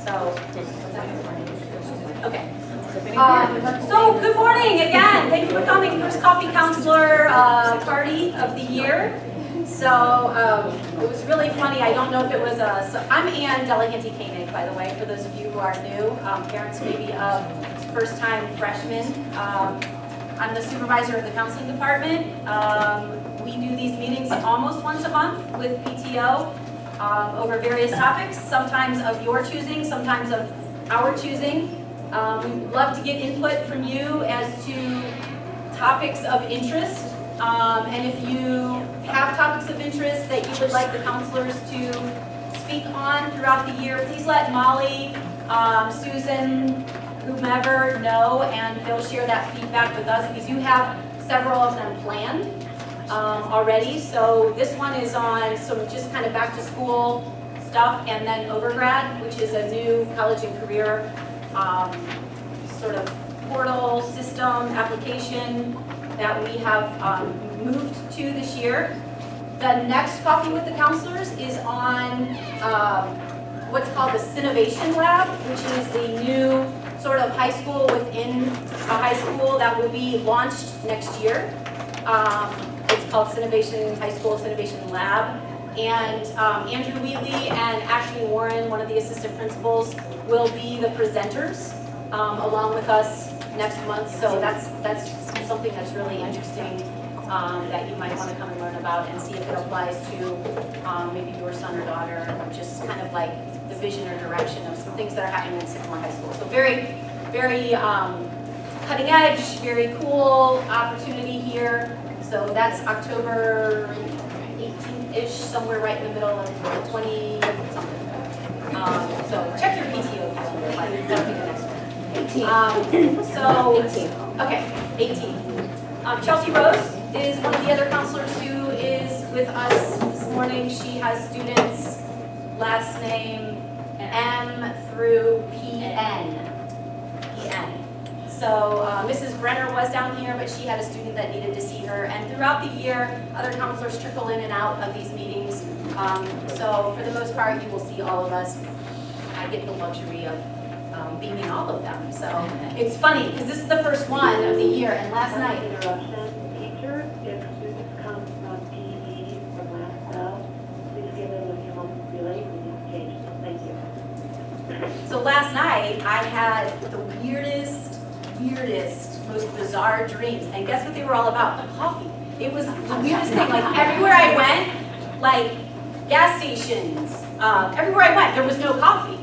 So, okay. So good morning again. Thank you for coming. First Coffee Counselor party of the year. So it was really funny. I don't know if it was I'm Ann Delahanty Koenig, by the way, for those of you who are new, parents maybe of first-time freshmen. I'm the supervisor of the counseling department. We do these meetings almost once a month with PTO over various topics, sometimes of your choosing, sometimes of our choosing. We'd love to get input from you as to topics of interest. And if you have topics of interest that you would like the counselors to speak on throughout the year, please let Molly, Susan, whomever know, and they'll share that feedback with us. We do have several of them planned already. So this one is on some just kind of back to school stuff, and then Overgrad, which is a new college and career sort of portal system application that we have moved to this year. The next Coffee with the Counselors is on what's called the Cinovation Lab, which is the new sort of high school within a high school that will be launched next year. It's called Cinovation High School Cinovation Lab. And Andrew Wheatley and Ashley Warren, one of the assistant principals, will be the presenters along with us next month. So that's something that's really interesting that you might want to come and learn about and see if it applies to maybe your son or daughter, or just kind of like the vision or direction of some things that are happening in Sycamore High School. So very, very cutting edge, very cool opportunity here. So that's October 18th-ish, somewhere right in the middle of 20-something. So check your PTO calendar, that'll be the next one. 18. Okay, 18. Chelsea Rose is one of the other counselors who is with us this morning. She has students, last name M through PN. So Mrs. Brenner was down here, but she had a student that needed to see her. And throughout the year, other counselors trickle in and out of these meetings. So for the most part, you will see all of us. I get the luxury of beaming all of them. So it's funny, because this is the first one of the year, and last night. Teacher, if students come from PE from last cell, please give them a home relay with change. Thank you. So last night, I had the weirdest, most bizarre dreams. And guess what they were all about? The coffee. It was the weirdest thing. Like everywhere I went, like gas stations, everywhere I went, there was no coffee.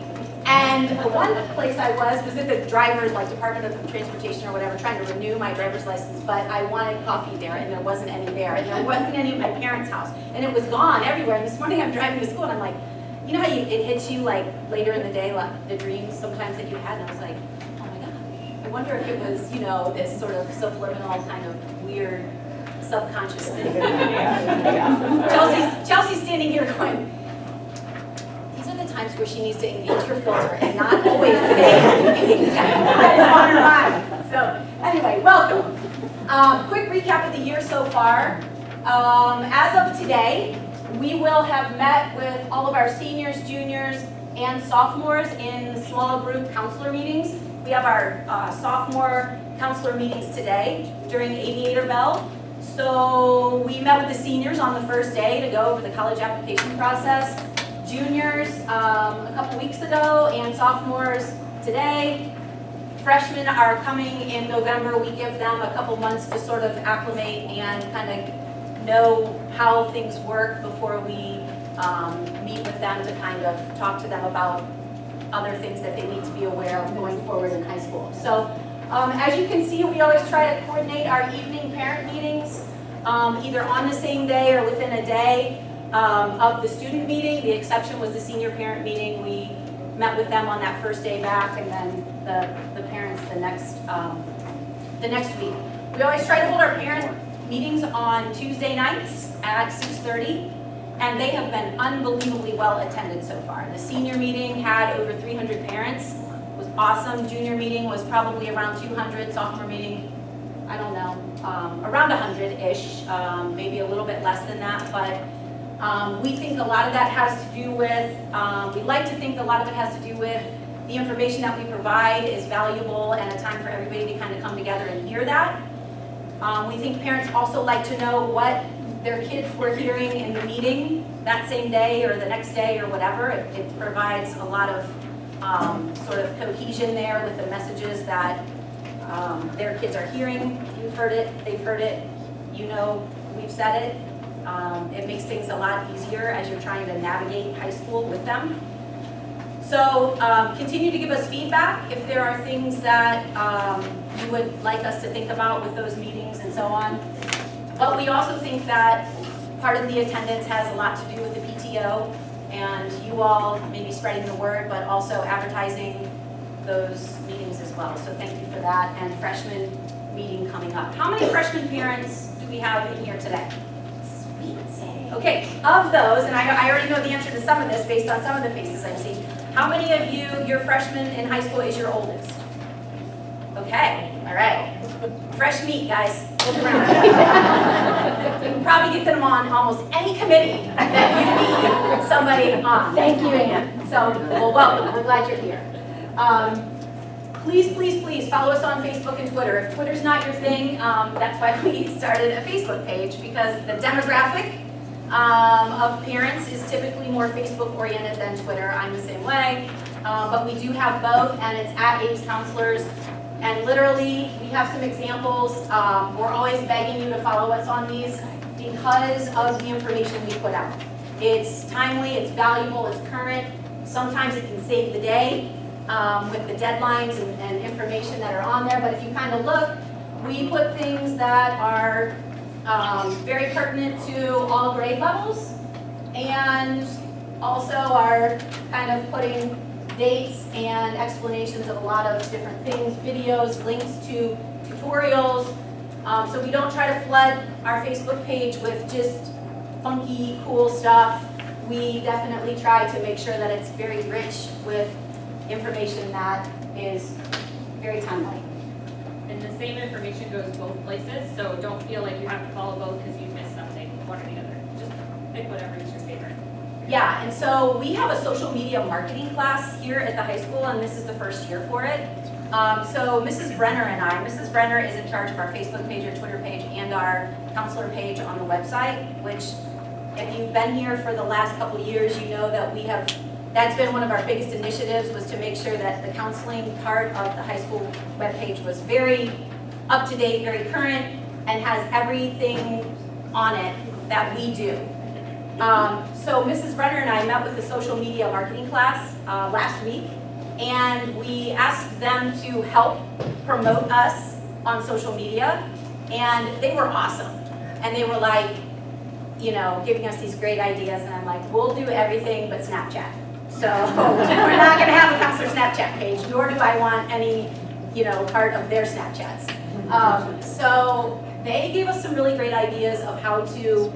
And one place I was at the driver's, like Department of Transportation or whatever, trying to renew my driver's license, but I wanted coffee there, and there wasn't any there. And there wasn't any at my parents' house. And it was gone everywhere. And this morning I'm driving to school, and I'm like, you know how it hits you like later in the day, like the dreams sometimes that you had, and I was like, oh my God. I wonder if it was, you know, this sort of subliminal kind of weird subconscious thing. Chelsea's standing here going, these are the times where she needs to engage her filter and not always say anything that is on her mind. So anyway, welcome. Quick recap of the year so far. As of today, we will have met with all of our seniors, juniors, and sophomores in small group counselor meetings. We have our sophomore counselor meetings today during Aviator Bell. So we met with the seniors on the first day to go over the college application process. Juniors a couple weeks ago, and sophomores today. Freshmen are coming in November. We give them a couple months to sort of acclimate and kind of know how things work before we meet with them to kind of talk to them about other things that they need to be aware of going forward in high school. So as you can see, we always try to coordinate our evening parent meetings either on the same day or within a day of the student meeting. The exception was the senior parent meeting. We met with them on that first day back, and then the parents the next week. We always try to hold our parent meetings on Tuesday nights at 6:30. And they have been unbelievably well attended so far. The senior meeting had over 300 parents. It was awesome. Junior meeting was probably around 200. Sophomore meeting, I don't know, around 100-ish, maybe a little bit less than that. But we think a lot of that has to do with, we like to think a lot of it has to do with the information that we provide is valuable and a time for everybody to kind of come together and hear that. We think parents also like to know what their kids were hearing in the meeting that same day or the next day or whatever. It provides a lot of sort of cohesion there with the messages that their kids are hearing. You've heard it, they've heard it, you know we've said it. It makes things a lot easier as you're trying to navigate high school with them. So continue to give us feedback if there are things that you would like us to think about with those meetings and so on. But we also think that part of the attendance has a lot to do with the PTO and you all maybe spreading the word, but also advertising those meetings as well. So thank you for that. And freshman meeting coming up. How many freshman parents do we have in here today? Okay, of those, and I already know the answer to some of this based on some of the faces I've seen. How many of you, your freshman in high school is your oldest? Okay, all right. Fresh meat, guys. Look around. You can probably get them on almost any committee that you need somebody on. Thank you, Ann. So, well, welcome. We're glad you're here. Please, please, please follow us on Facebook and Twitter. If Twitter's not your thing, that's why we started a Facebook page, because the demographic of parents is typically more Facebook oriented than Twitter. I'm the same way, but we do have both, and it's at Ames Counselors. And literally, we have some examples. We're always begging you to follow us on these because of the information we put out. It's timely, it's valuable, it's current. Sometimes it can save the day with the deadlines and information that are on there. But if you kind of look, we put things that are very pertinent to all grade levels, and also are kind of putting dates and explanations of a lot of different things, videos, links to tutorials. So we don't try to flood our Facebook page with just funky, cool stuff. We definitely try to make sure that it's very rich with information that is very timely. And the same information goes both places, so don't feel like you have to follow both because you missed something, one or the other. Just pick whatever is your favorite. Yeah, and so we have a social media marketing class here at the high school, and this is the first year for it. So Mrs. Brenner and Mrs. Brenner is in charge of our Facebook page, our Twitter page, and our counselor page on the website, which if you've been here for the last couple of years, you know that that's been one of our biggest initiatives, was to make sure that the counseling part of the high school webpage was very up to date, very current, and has everything on it that we do. So Mrs. Brenner and I met with the social media marketing class last week, and we asked them to help promote us on social media, and they were awesome. And they were like, you know, giving us these great ideas, and I'm like, we'll do everything but Snapchat. So we're not going to have a counselor Snapchat page, nor do I want any, you know, part of their Snapchats. So they gave us some really great ideas of how to,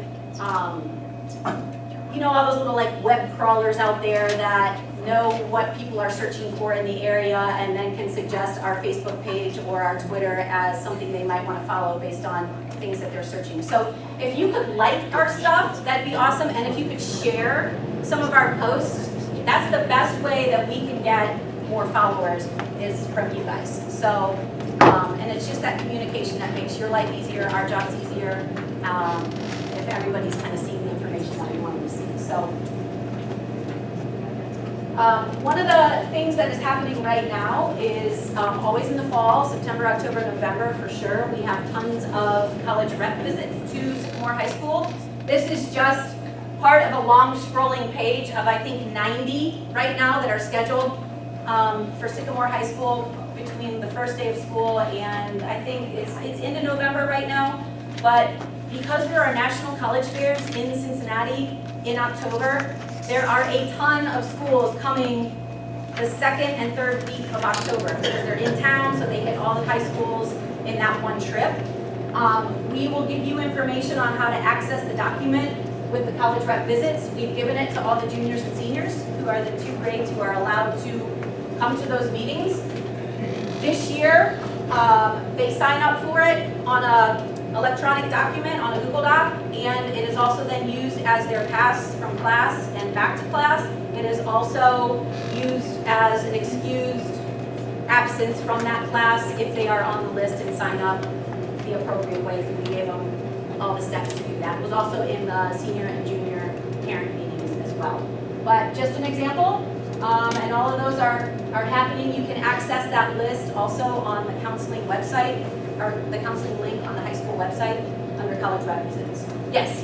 you know, all those little like web crawlers out there that know what people are searching for in the area and then can suggest our Facebook page or our Twitter as something they might want to follow based on things that they're searching. So if you could like our stuff, that'd be awesome. And if you could share some of our posts, that's the best way that we can get more followers is from you guys. So, and it's just that communication that makes your life easier, our jobs easier, if everybody's kind of seeing the information that we want them to see. So, one of the things that is happening right now is always in the fall, September, October, November for sure, we have tons of college rep visits to Sycamore High School. This is just part of a long scrolling page of I think 90 right now that are scheduled for Sycamore High School between the first day of school and I think it's into November right now. But because there are national college fairs in Cincinnati in October, there are a ton of schools coming the second and third week of October because they're in town, so they hit all the high schools in that one trip. We will give you information on how to access the document with the college rep visits. We've given it to all the juniors and seniors who are the 2 grades who are allowed to come to those meetings. This year, they sign up for it on an electronic document on a Google Doc, and it is is also then used as their pass from class and back to class. It is also used as an excused absence from that class if they are on the list and sign up the appropriate ways, and we gave them all the steps to do that. It was also in the senior and junior parent meetings as well. But just an example, and all of those are happening. You can access that list also on the counseling website, or the counseling link on the high school website under college requisites. Yes?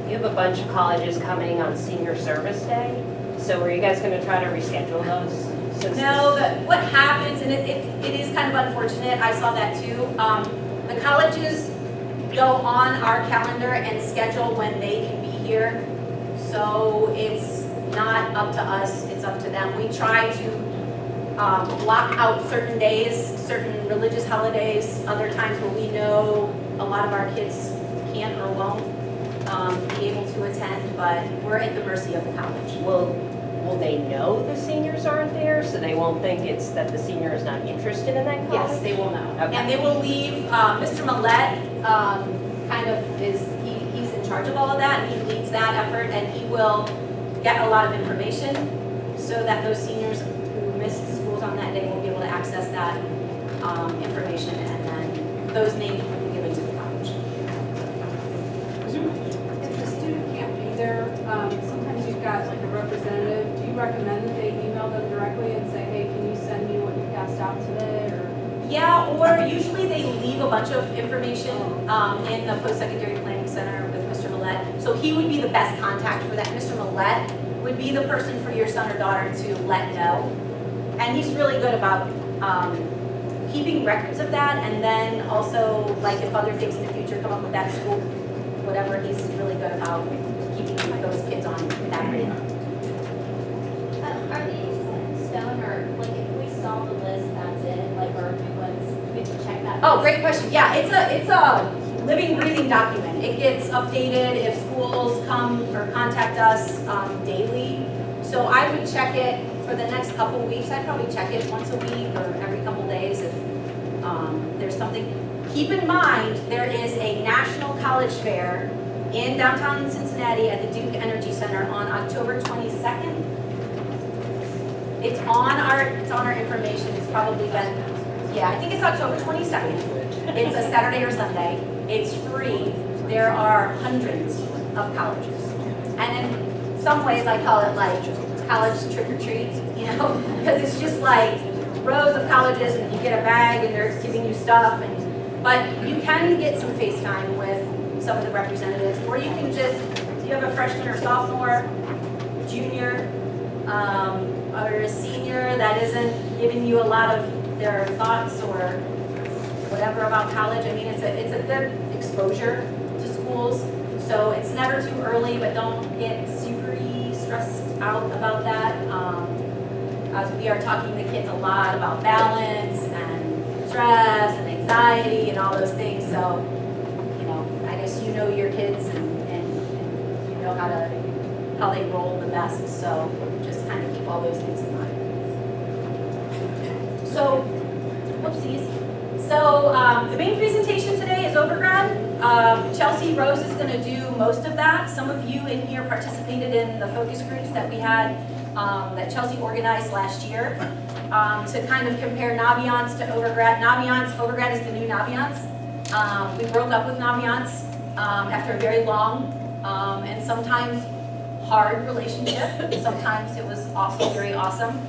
You have a bunch of colleges coming on Senior Service Day, so are you guys going to try to reschedule those? No, what happens, and it is kind of unfortunate, I saw that too. The colleges go on our calendar and schedule when they can be here. So it's not up to us, it's up to them. We try to block out certain days, certain religious holidays, other times where we know a lot of our kids can't or won't be able to attend, but we're at the mercy of the college. Will they know the seniors aren't there, so they won't think it's that the senior is not interested in that college? Yes, they will know. Okay. And they will leave, Mr. Millette kind of he's in charge of all of that, and he leads that effort, and he will get a lot of information so that those seniors who missed schools on that day will be able to access that information, and then those names will be given to the college. If the student can't be there, sometimes you've got like a representative. Do you recommend that they email them directly and say, hey, can you send me what you passed out today? Or Yeah, or usually they leave a bunch of information in the post-secondary planning center with Mr. Millette. So he would be the best contact for that. Mr. Millette would be the person for your son or daughter to let know. And he's really good about keeping records of that, and then also, like, if other things in the future come up with that school, whatever, he's really good about keeping those kids on that radar. Are these set in stone, or like if we saw the list, that's it, like, or new ones, we can check that? Oh, great question. Yeah, it's a living, breathing document. It gets updated if schools come or contact us daily. So I would check it for the next couple weeks. I'd probably check it once a week or every couple days if there's something. Keep in mind, there is a national college fair in downtown Cincinnati at the Duke Energy Center on October 22nd. It's on our information. It's probably been, yeah, I think it's October 22nd. It's a Saturday or Sunday. It's free. There are hundreds of colleges. And in some ways I call it like college trick or treat, you know, because it's just like rows of colleges and you get a bag and they're giving you stuff. But you can get some FaceTime with some of the representatives, or you can just, if you have a freshman or sophomore, junior, or a senior that isn't giving you a lot of their thoughts or whatever about college. I mean, it's a good exposure to schools, so it's never too early, but don't get super stressed out about that. As we are talking to kids a lot about balance and stress and anxiety and all those things, so, you know, I guess you know your kids and you know how they roll the best, so just kind of keep all those things in mind. So, whoopsies. So the main presentation today is Overgrad. Chelsea Rose is going to do most of that. Some of you in here participated in the focus groups that we had that Chelsea organized last year to kind of compare Naviance to Overgrad. Overgrad is the new Naviance. We broke up with Naviance after a very long and sometimes hard relationship. Sometimes it was also very awesome.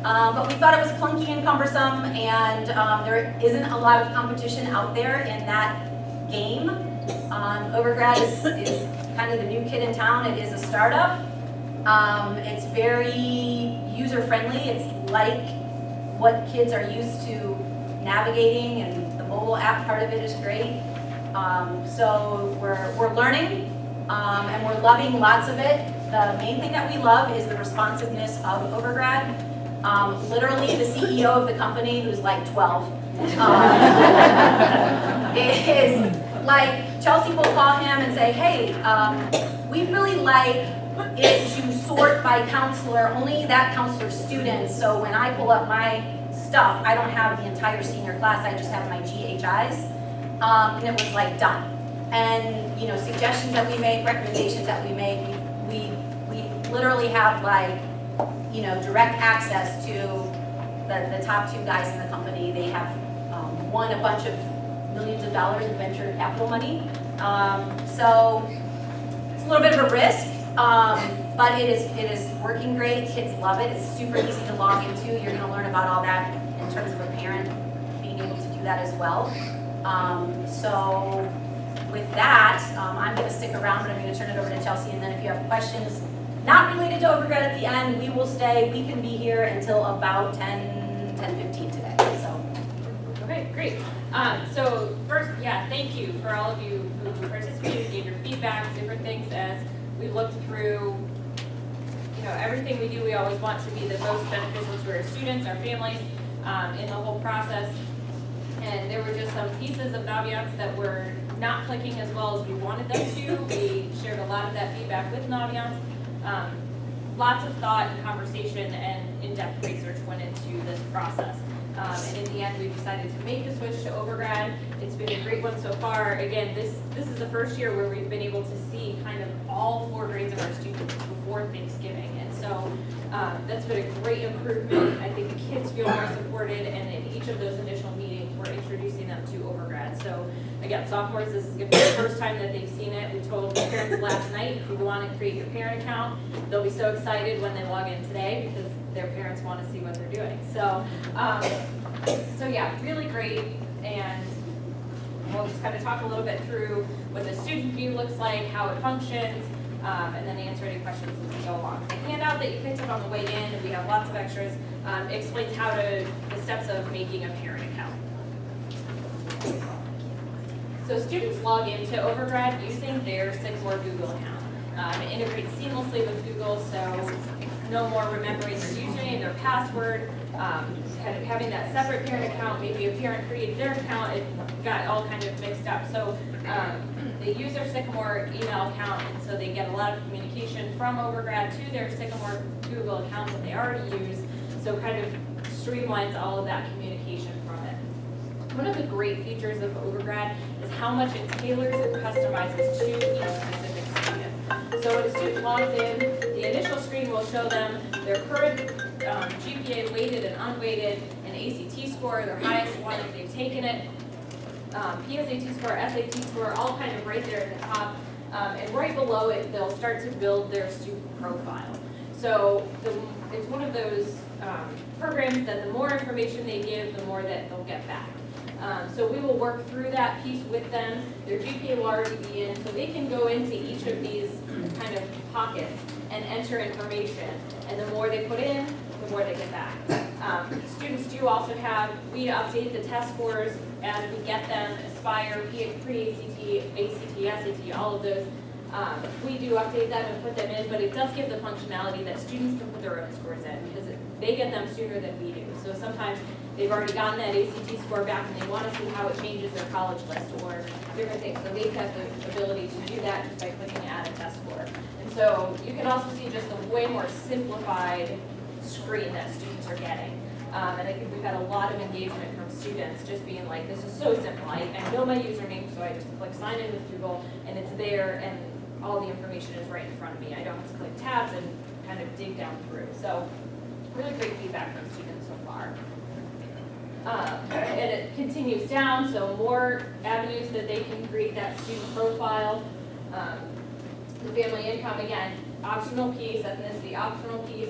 But we thought it was clunky and cumbersome, and there isn't a lot of competition out there in that game. Overgrad is kind of the new kid in town. It is a startup. It's very user-friendly. It's like what kids are used to navigating, and the mobile app part of it is great. So we're learning, and we're loving lots of it. The main thing that we love is the responsiveness of Overgrad. Literally, the CEO of the company, who's like 12, is like, Chelsea will call him and say, hey, we really like it to sort by counselor, only that counselor's students, so when I pull up my stuff, I don't have the entire senior class, I just have my GHIs. And it was like done. and, you know, suggestions that we make, recommendations that we make, we literally have like, you know, direct access to the top 2 guys in the company. They have won a bunch of millions of dollars in venture capital money. So it's a little bit of a risk, but it is working great. Kids love it. It's super easy to log into. You're going to learn about all that in terms of a parent being able to do that as well. So with that, I'm going to stick around, but I'm going to turn it over to Chelsea. And then if you have questions not related to overgrad at the end, we will stay. We can be here until about 10:15 today. So. Okay, great. So first, yeah, thank you for all of you who participated, gave your feedback, different things as we looked through, you know, everything we do. We always want to be the most beneficial to our students, our families, in the whole process. And there were just some pieces of Naviance that were not clicking as well as we wanted them to. We shared a lot of that feedback with Naviance. Lots of thought and conversation and in-depth research went into this process. And in the end, we decided to make the switch to overgrad. It's been a great one so far. Again, this is the first year where we've been able to see kind of all 4 grades of our students before Thanksgiving. And so that's been a great improvement. I think the kids feel more supported, and in each of those initial meetings, we're introducing them to overgrad. So again, sophomores, this is going to be the first time that they've seen it. We told parents last night, if you want to create your parent account, they'll be so excited when they log in today because their parents want to see what they're doing. So, so yeah, really great. And we'll just kind of talk a little bit through what the student view looks like, how it functions, and then answer any questions as we go along. The handout that you picked up on the way in, and we have lots of extras, explains the steps of making a parent account. So students log into Overgrad using their Sycamore Google account. It integrates seamlessly with Google, so no more remembering their username, their password, kind of having that separate parent account. Maybe a parent created their account, it got all kind of mixed up. So they use their Sycamore email account, and so they get a lot of communication from Overgrad to their Sycamore Google account that they already use. So kind of streamlines all of that communication from it. One of the great features of Overgrad is how much it tailors and customizes to each specific student. So when a student logs in, the initial screen will show them their current GPA weighted and unweighted, and ACT score, their highest one if they've taken it, PSAT score, SAT score, all kind of right there at the top. And right below it, they'll start to build their student profile. So it's one of those programs that the more information they give, the more that they'll get back. So we will work through that piece with them. Their GPA will already be in, so they can go into each of these kind of pockets and enter information. And the more they put in, the more they get back. Students do also we update the test scores as we get them, Aspire, pre-ACT, ACT, SAT, all of those. We do update them and put them in, but it does give the functionality that students can put their own scores in because they get them sooner than we do. So sometimes they've already gotten that ACT score back and they want to see how it changes their college list or different things. So they've got the ability to do that just by clicking add a test score. And so you can also see just a way more simplified screen that students are getting. And I think we've had a lot of engagement from students just being like, this is so simple. I know my username, so I just click sign in with Google and it's there and all the information is right in front of me. I don't have to click tabs and kind of dig down through. So really great feedback from students so far. And it continues down, so more avenues that they can create that student profile. The family income, again, optional piece, ethnicity optional piece.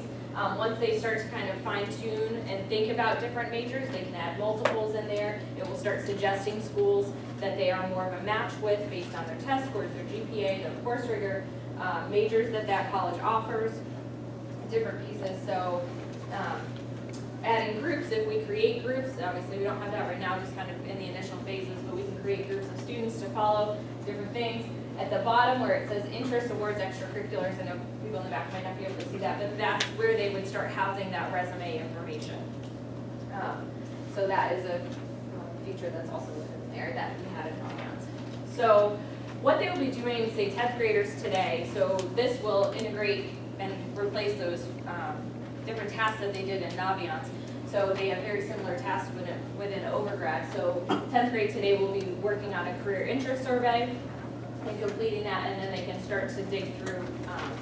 Once they start to kind of fine tune and think about different majors, they can add multiples in there. It will start suggesting schools that they are more of a match with based on their test scores, their GPA, their course rigor, majors that college offers, different pieces. So adding groups, if we create groups, obviously we don't have that right now, just kind of in the initial phases, but we can create groups of students to follow different things. At the bottom where it says interest, awards, extracurriculars, I know people in the back might not be able to see that, but that's where they would start housing that resume information. So that is a feature that's also within there that we had in Naviance. So what they will be doing, say 10th graders today, so this will integrate and replace those different tasks that they did in Naviance. So they have very similar tasks within Overgrad. So 10th grade today will be working on a career interest survey. and completing that, and then they can start to dig through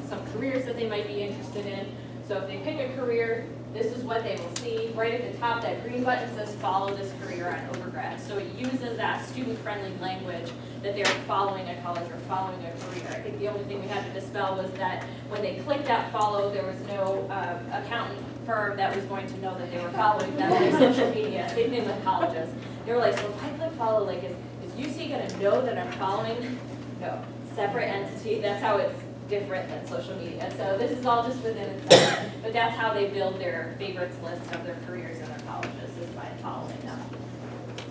some careers that they might be interested in. So if they pick a career, this is what they will see. Right at the top, that green button says follow this career on Overgrad. So it uses that student-friendly language that they're following a college or following a career. I think the only thing we had to dispel was that when they clicked that follow, there was no accountant firm that was going to know that they were following them on social media. Same thing with colleges. They were like, so if I click follow, like, is UC gonna know that I'm following? No, separate entity. That's how it's different than social media. So this is all just within itself, but that's how they build their favorites list of their careers in their colleges, is by following them.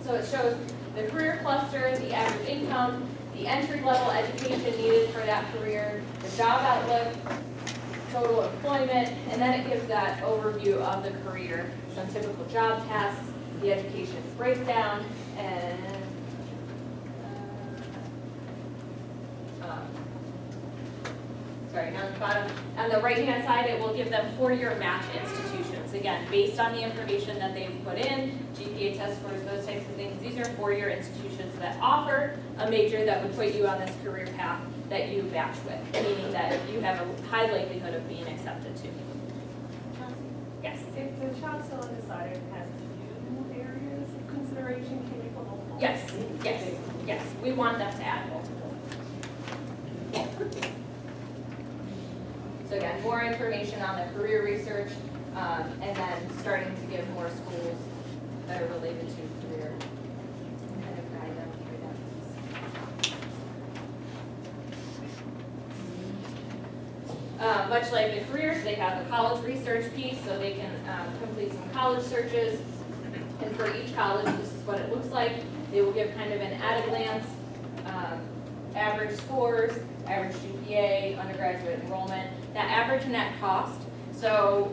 So it shows the career cluster, the average income, the entry-level education needed for that career, the job outlook, total employment, and then it gives that overview of the career, some typical job tasks, the education breakdown, and sorry, down the bottom. On the right-hand side, it will give them four-year match institutions. Again, based on the information that they've put in, GPA test scores, those types of things. These are four-year institutions that offer a major that would put you on this career path that you match with, meaning that you have a high likelihood of being accepted to. Yes? If the child's still undecided and has two areas of consideration, can you put multiple? Yes, yes, yes. We want them to add multiple. So again, more information on the career research, and then starting to give more schools that are related to career, kind of guide them through that. Much like the careers, they have a college research piece, so they can complete some college searches. And for each college, this is what it looks like. They will give kind of an at-a-glance, average scores, average GPA, undergraduate enrollment, that average net cost. So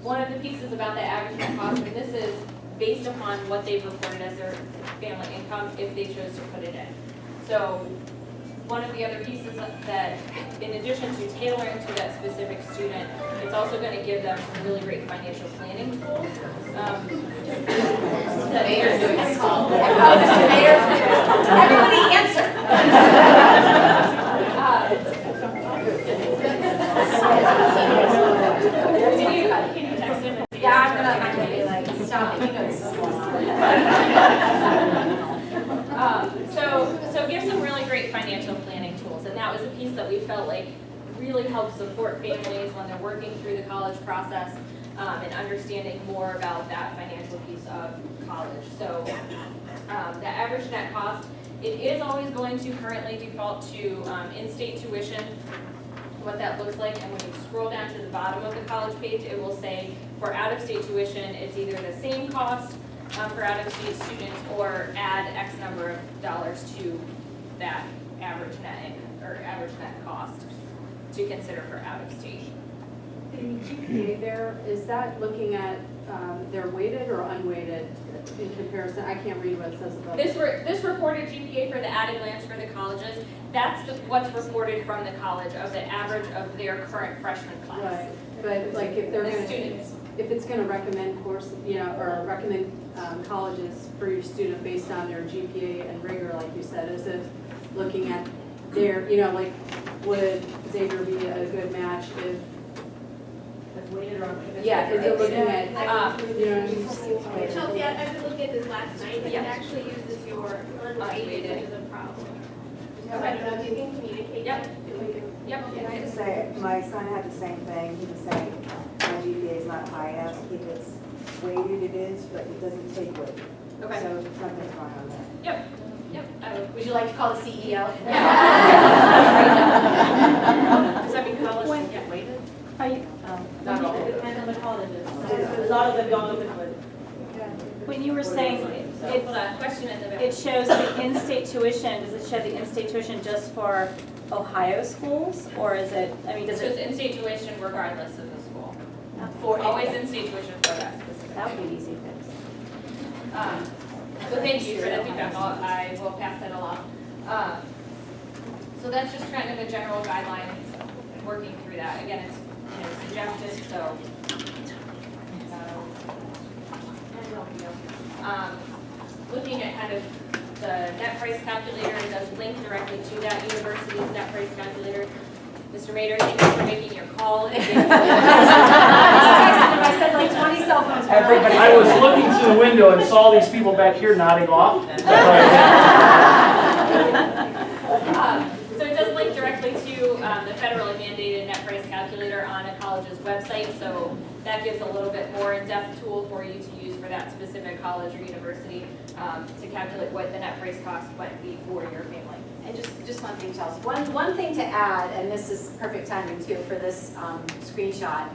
one of the pieces about the average net cost, and this is based upon what they've reported as their family income if they chose to put it in. So one of the other pieces that, in addition to tailoring to that specific student, it's also going to give them some really great financial planning tools. The mayor's doing this call. Everybody answer. Can you text him? Yeah, I'm gonna be like, stop it, you know this is So give some really great financial planning tools, and that was a piece that we felt like really helped support families when they're working through the college process, and understanding more about that financial piece of college. So the average net cost, it is always going to currently default to in-state tuition, what that looks like, and when you scroll down to the bottom of the college page, it will say for out-of-state tuition, it's either the same cost for out-of-state students or add X number of dollars to that average net income, or average net cost to consider for out-of-state. The GPA there, is that looking at their weighted or unweighted in comparison? I can't read what it says above. This reported GPA for the at-a-glance for the colleges, that's what's reported from the college of the average of their current freshman class. Right, but like if they're The gonna, students. if it's gonna recommend course, you know, or recommend colleges for your student based on their GPA and rigor, like you said, is it looking at their, you know, like, would Xavier be a good match if, yeah, is it looking at, you know what I mean? Chelsea, I could look at this last night, and it Yeah. actually uses your unweighted, which is a problem. Because I don't know if you can communicate Yep. that. Yep. Can I just say, my son had the same thing, he was saying, my GPA is not high enough, if it's weighted it is, but it doesn't take weight. Okay. So something's wrong on that. Yep. Would you like to call the CEO? Does that mean college can get weighted? Not all. Depends on the colleges. A lot of them don't even would. When you were saying Hold on, question in the back. it shows the in-state tuition, does it show the in-state tuition just for Ohio schools? Or is it, I mean, does So it's it, in-state tuition regardless of the school. For Always in-state tuition for that specific. that would be an easy fix. So thank you for that feedback, I will pass that along. So that's just kind of a general guideline, working through that. Again, it's, you know, suggested, so. Looking at kind of the net price calculator does link directly to that university's net price calculator. Mr. Mater, thank you for making your call. I said like 20 cell phones. Everybody, I was looking through the window and saw these people back here nodding off. So it does link directly to the federally mandated net price calculator on a college's website. So that gives a little bit more in-depth tool for you to use for that specific college or university to calculate what the net price cost might be for your family. And just one thing, Chelsea. One thing to add, and this is perfect timing too for this screenshot,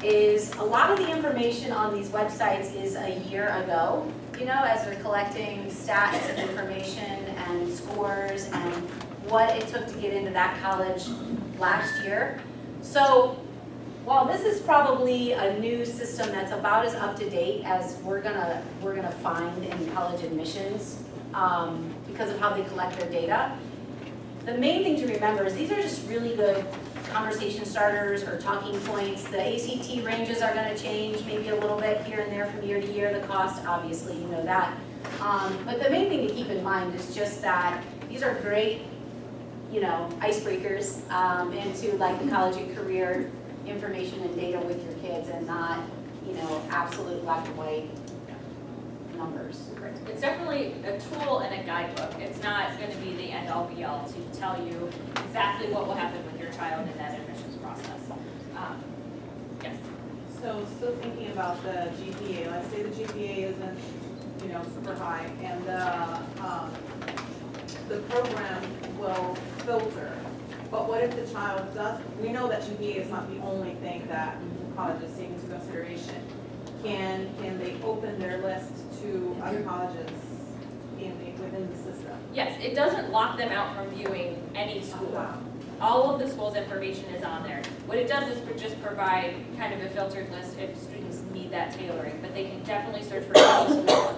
is a lot of the information on these websites is a year ago, you know, as they're collecting stats and information and scores and what it took to get into that college last year. So while this is probably a new system that's about as up to date as we're gonna find in college admissions because of how they collect their data, the main thing to remember is these are just really good conversation starters or talking points. The ACT ranges are going to change maybe a little bit here and there from year to year. The cost, obviously, you know that. But the main thing to keep in mind is just that these are great, you know, icebreakers into like the college and career information and data with your kids, and not, you know, absolute black and white numbers. It's definitely a tool and a guidebook. It's not going to be the end-all be-all to tell you exactly what will happen with your child in that admissions process. Yes. So still thinking about the GPA, let's say the GPA isn't, you know, super high, and the program will filter. But what if the child does, we know that GPA is not the only thing that colleges take into consideration. Can they open their list to other colleges within the system? Yes, it doesn't lock them out from viewing any school. All of the school's information is on there. What it does is just provide kind of a filtered list if students need that tailoring, but they can definitely search for any school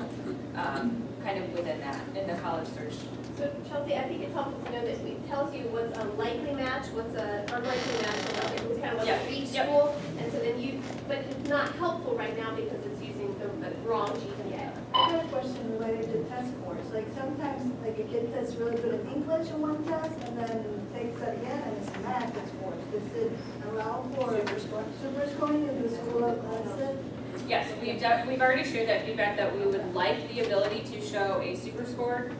kind of within that, in the college search. So Chelsea, I think it's helpful to know that it tells you what's a likely match, what's an unlikely match, it's kind of like for each school. And so then but it's not helpful right now because it's using the wrong GPA. I have a question related to test scores. Like sometimes, like a kid does really good at English in one test, and then takes that again, and it's math scores. Does it allow for super scoring in the school of medicine? Yes, we've already shared that feedback that we would like the ability to show a super score.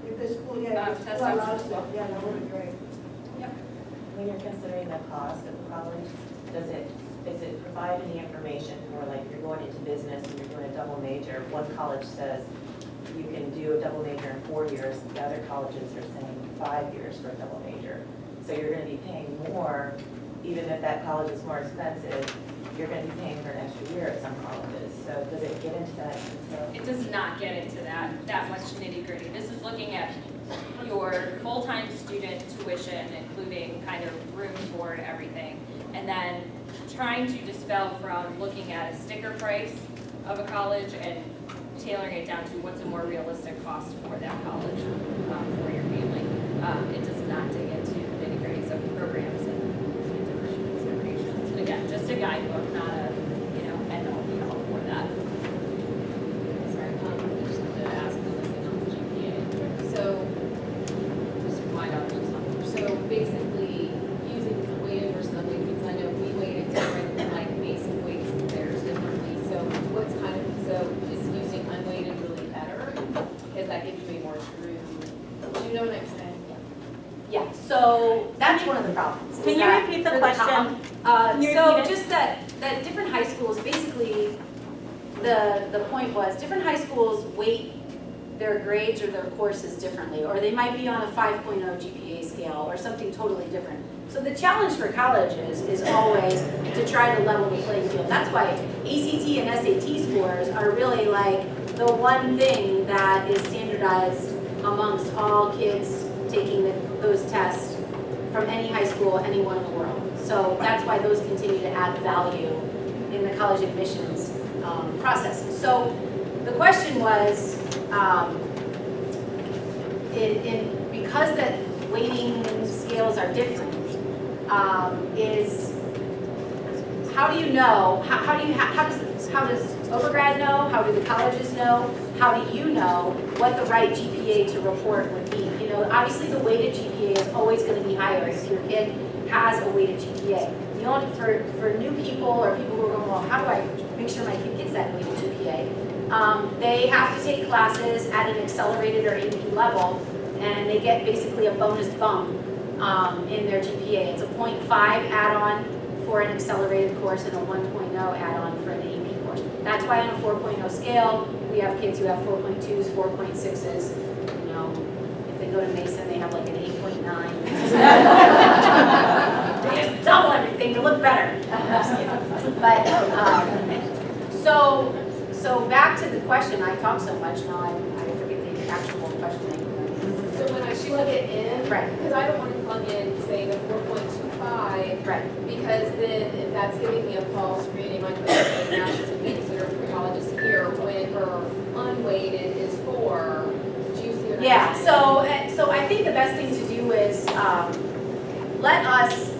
If the school, yeah, if the Test school options allows as it, well. yeah, that would be great. When you're considering the cost of college, does it provide any information for, like, you're going into business and you're doing a double major, one college says you can do a double major in 4 years, the other colleges are saying 5 years for a double major. So you're going to be paying more, even if that college is more expensive, you're going to be paying for an extra year at some colleges. So does it get into that? It does not get into that much nitty gritty. This is looking at your full-time student tuition, including kind of room, board, everything. And then trying to dispel from looking at a sticker price of a college and tailoring it down to what's a more realistic cost for that college for your family. It does not dig into the nitty gritties of programs and different considerations. And again, just a guidebook, not a, you know, end all be all for that. Sorry, just to ask another thing on the GPA. So, just remind our so basically using the weighted versus unweighted, because I know we weighted different, like basic weights theirs differently. So what's kind of, so is using unweighted really better? Because that gives you a more true, do you know what I'm saying? Yeah, so that's one of the problems. Can you repeat the question? Can you So repeat it? just that different high schools, basically, the point was, different high schools weight their grades or their courses differently, or they might be on a 5.0 GPA scale or something totally different. So the challenge for colleges is always to try to level the playing field. That's why ACT and SAT scores are really like the one thing that is standardized amongst all kids taking those tests from any high school, anywhere in the world. So that's why those continue to add value in the college admissions process. So the question was, because that weighting scales are different, is how do you know, how does Overgrad know? How do the colleges know? How do you know what the right GPA to report would be? You know, obviously the weighted GPA is always going to be higher if your kid has a weighted GPA. The only, for new people or people who are going, well, how do I make sure my kid gets that weighted GPA? They have to take classes at an accelerated or AP level, and they get basically a bonus bump in their GPA. It's a 0.5 add-on for an accelerated course and a 1.0 add-on for an AP course. That's why on a 4.0 scale, we have kids who have 4.2s, 4.6s. You know, if they go to Mason, they have like an 8.9. They just double everything to look better. But so back to the question. I talk so much now. I forget the actual question. So when I plug it in, Right. because I don't want to plug in, say, the 4.25, Right. because then if that's giving me a false reading, like the matches would be considered for colleges here, when her unweighted is 4, do you see what I'm Yeah, saying? so I think the best thing to do is let us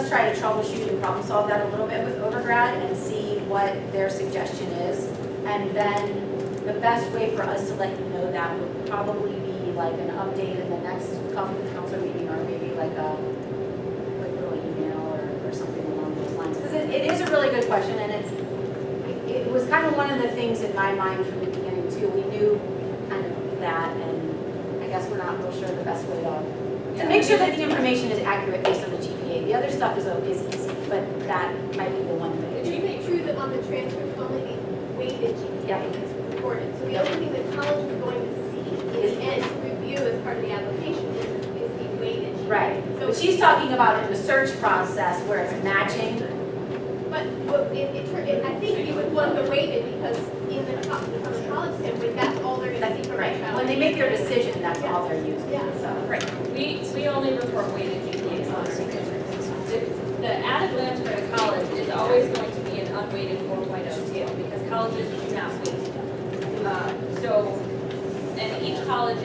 try to troubleshoot and problem solve that a little bit with Overgrad and see what their suggestion is. And then the best way for us to let you know that would probably be like an update in the next coffee with council meeting, or maybe like a quick little email or something along those lines. Because it is a really good question, and it was kind of one of the things in my mind from the beginning too. We knew kind of that, and I guess we're not real sure the best way to make sure that the information is accurate based on the GPA. The other stuff is easy, but that might be the one thing. Isn't it true that on the transcript, only the weighted GPA is reported? So the only thing that college is going to see and to review as part of the application is the weighted GPA. Right. So But she's talking about in the search process where it's matching. But I think you would want the weighted because from the college standpoint, that's all they're going to see from Right. the child. When they make their decision, that's all they're using. Yeah. So. Right, we only report weighted GPAs on our transcripts. The at a glance for a college is always going to be an unweighted 4.0 scale because colleges do not weight. And each college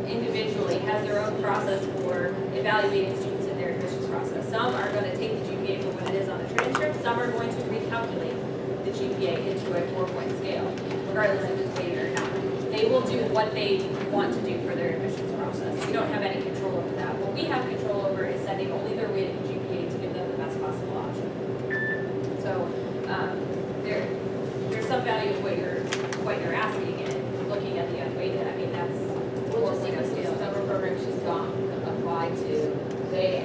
individually has their own process for evaluating students in their admissions process. Some are going to take the GPA for what it is on the transcript, some are going to recalculate the GPA into a 4-point scale, regardless if it's weighted or not. They will do what they want to do for their admissions process. We don't have any control over that. What we have control over is setting only their weighted GPA to give them the best possible option. So there's some value of what you're asking and looking at the unweighted. I mean, that's Well, just because the summer program she's gone applied to, they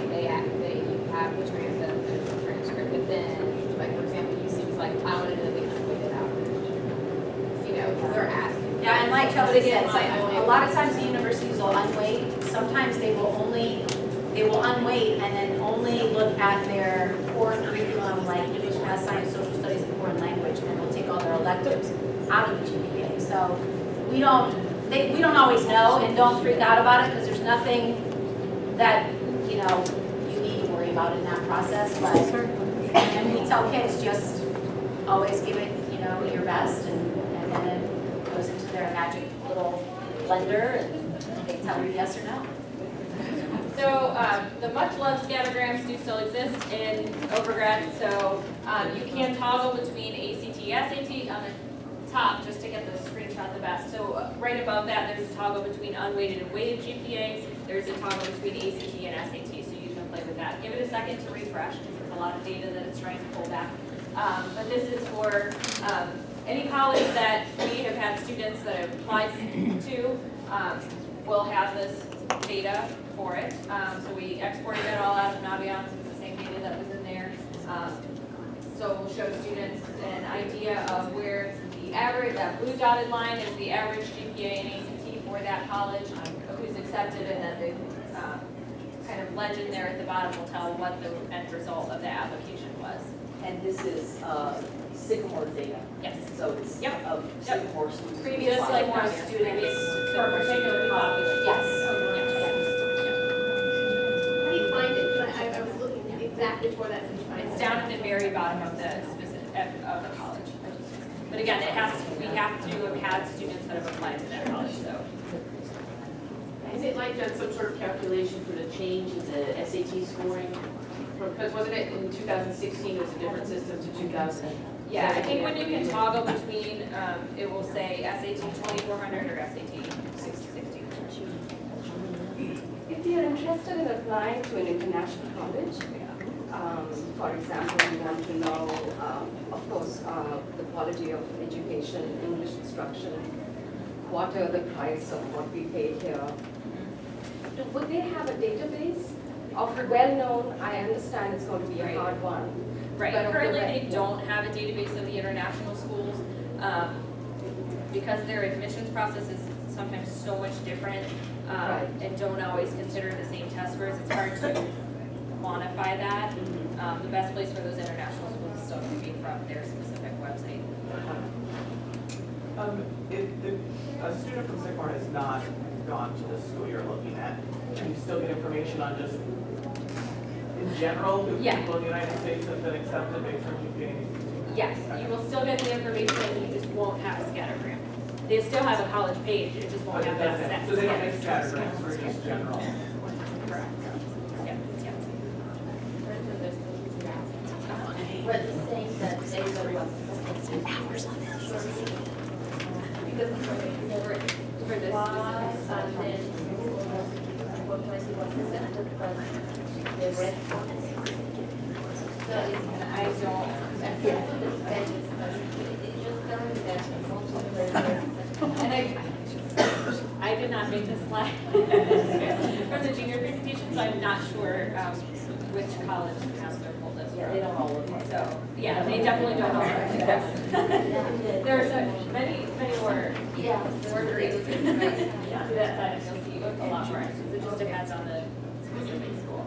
have the transcript, but then, like, for example, UC was like, I want to know the unweighted average. You know, they're asking. Yeah, and like But Chelsea again, said, a lot of times the universities will unweight. Sometimes they will unweight and then only look at their core curriculum, like English, math, science, social studies, and foreign language, and will take all their electives out of the GPA. So we don't always know, and don't freak out about it because there's nothing that you need to worry about in that process. But and we tell kids just always give it your best, and then it goes into their magic little blender, and they tell you yes or no. So the much-loved scattergrams do still exist in Overgrad, so you can toggle between ACT, SAT on the top, just to get the screenshot the best. So right above that, there's a toggle between unweighted and weighted GPA. There's a toggle between ACT and SAT, so you can play with that. Give it a second to refresh, because it's a lot of data that it's trying to pull back. But this is for any college that we have had students that have applied to will have this data for it. So we exported it all out of Naviance. It's the same data that was in there. So we'll show students an idea of where the average, that blue dotted line is the average GPA and ACT for that college, who's accepted, and then the kind of legend there at the bottom will tell what the end result of the application was. And this is Sycamore data. Yes. So it's Yep. of Sycamore students. Previous Just like Sycamore now, students previous- for a particular population. Yes. How do you find it? 'Cause I was looking exactly for that. Did you find It's it? down at the very bottom of the of the college. But again, we have to have had students that have applied to that college, so. Is it like done some sort of calculation for the change in the SAT scoring? Because wasn't it in 2016, it was a different system to 2000? Yeah, I think when you can toggle between, it will say SAT 2400 or SAT 6060. If you're interested in applying to an international college, for example, you want to know, of course, the quality of education, English instruction, what are the price of what we pay here. Would they have a database of well-known, I understand it's going to be a hard one. Right, but of the currently well- they don't have a database of the international schools, because their admissions process is sometimes so much different, Right. and don't always consider the same test scores, it's hard to quantify that. The best place for those international schools is still going to be from their specific website. If a student from Sycamore has not gone to the school you're looking at, can you still get information on just, in general, who Yeah. people in the United States have been accepted based on GPA? Yes, you will still get the information, you just won't have a scattergram. They still have a college page, it just won't But it have that doesn't, set. so they don't make scattergrams for just general. Correct. Yeah, yeah. We're just saying that they will hours on this. Because for this specific. What can I see what's accepted, but the red one is. So I don't. just telling me that most of the. And I did not make this slide from the junior presentation, so I'm not sure which college counselor pulled this from. Yeah, they don't all look like that. So, yeah, they definitely don't all look like this. There are so many more, more grades to that side, you'll see a lot more. It just depends on the specific school.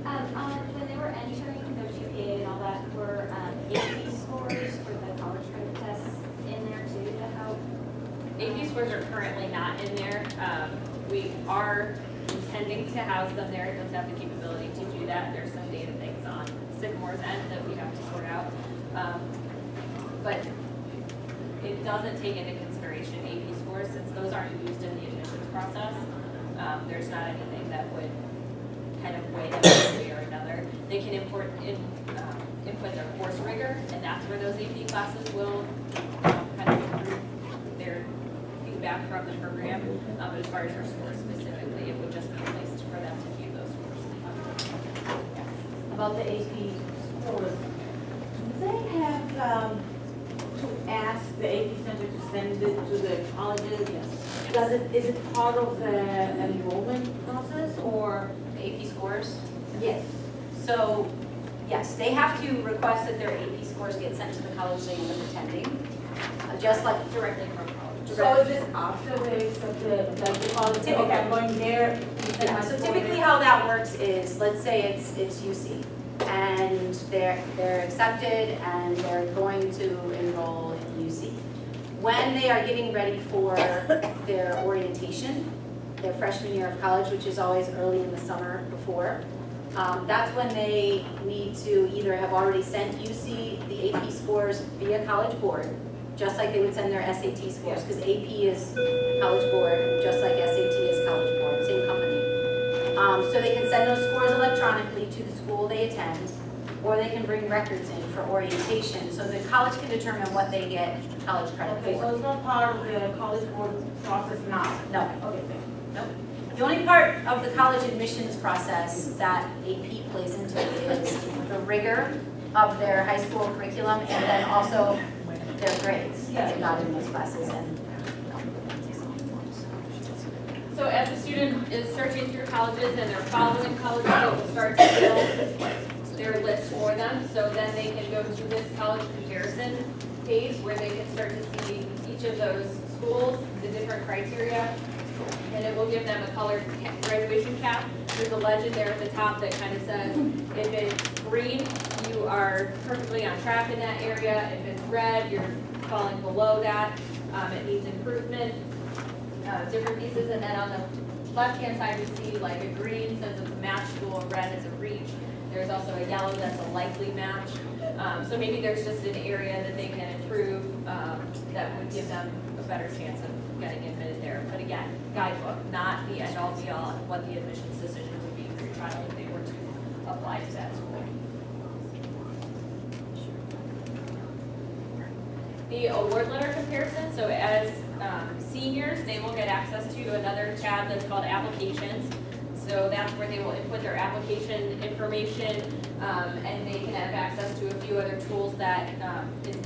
When they were entering their GPA and all that, were AP scores for the college credit tests in there too to help? AP scores are currently not in there. We are intending to house them there. It does have the capability to do that. There's some data things on Sycamore's end that we have to sort out. But it doesn't take into consideration AP scores since those aren't used in the admissions process. There's not anything that would kind of weigh them one way or another. They can input their course rigor, and that's where those AP classes will kind of improve their feedback from the program. But as far as your scores specifically, it would just be placed for them to view those scores. About the AP scores, do they have to ask the AP Center to send it to the colleges? Yes. Is it part of the enrollment process or? AP scores? Yes. So, yes, they have to request that their AP scores get sent to the college they end up attending, just like Directly from college. So is this after they accept the college? Typically. Okay, I'm going there. Yeah, so typically how that works is, let's say it's UC, and they're accepted and they're going to enroll in UC. When they are getting ready for their orientation, their freshman year of college, which is always early in the summer before, that's when they need to either have already sent UC the AP scores via College Board, just like they would send their SAT scores, because AP is College Board, just like SAT is College Board, same company. So they can send those scores electronically to the school they attend, or they can bring records in for orientation, so the college can determine what they get college credit Okay, so for. it's not part of the college board process now? No. Okay, thank you. Nope. The only part of the college admissions process that AP plays into is the rigor of their high school curriculum and then also their grades that they got in those classes. And So as a student is searching through colleges and they're following colleges, it will start to build their list for them. So then they can go to this college comparison page where they can start to see each of those schools, the different criteria, and it will give them a colored graduation cap. There's a legend there at the top that kind of says, if it's green, you are perfectly on track in that area. If it's red, you're falling below that. It needs improvement. Different pieces, and then on the left-hand side, you see like a green says it's a match school, a red is a reach. There's also a yellow that's a likely match. So maybe there's just an area that they can improve that would give them a better chance of getting admitted there. But again, guidebook, not the end-all be-all of what the admissions decision would be for your child if they were to apply to that school. The award letter comparison, so as seniors, they will get access to another tab that's called applications. So that's where they will input their application information, and they can have access to a few other tools that is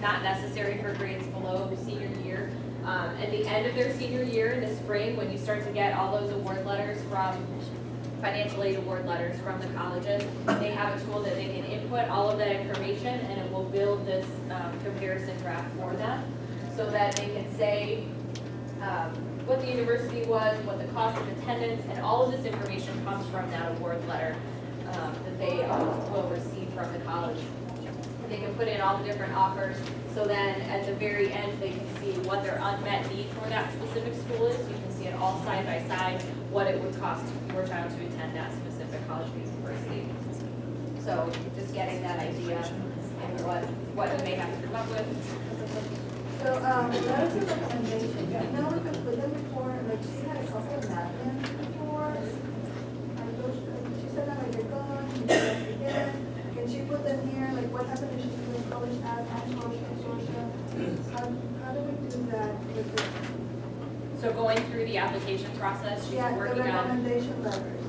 not necessary for grades below senior year. At the end of their senior year in the spring, when you start to get all those award letters from financial aid award letters from the colleges, they have a tool that they can input all of that information, and it will build this comparison graph for them, so that they can say what the university was, what the cost of attendance, and all of this information comes from that award letter that they will receive from the college. They can put in all the different offers, so then at the very end, they can see what their unmet need for that specific school is. You can see it all side by side, what it would cost your child to attend that specific college-based university. So just getting that idea and what you may have to come up with. So, letters of recommendation, you know, we could put them before, like, she had a couple of napkins before. She said that, like, they're gone, you can ask again. Can she put them here, like, what happened if she's doing college ad, social? How do we do that with the? So going through the application process, she's working the on. recommendation letters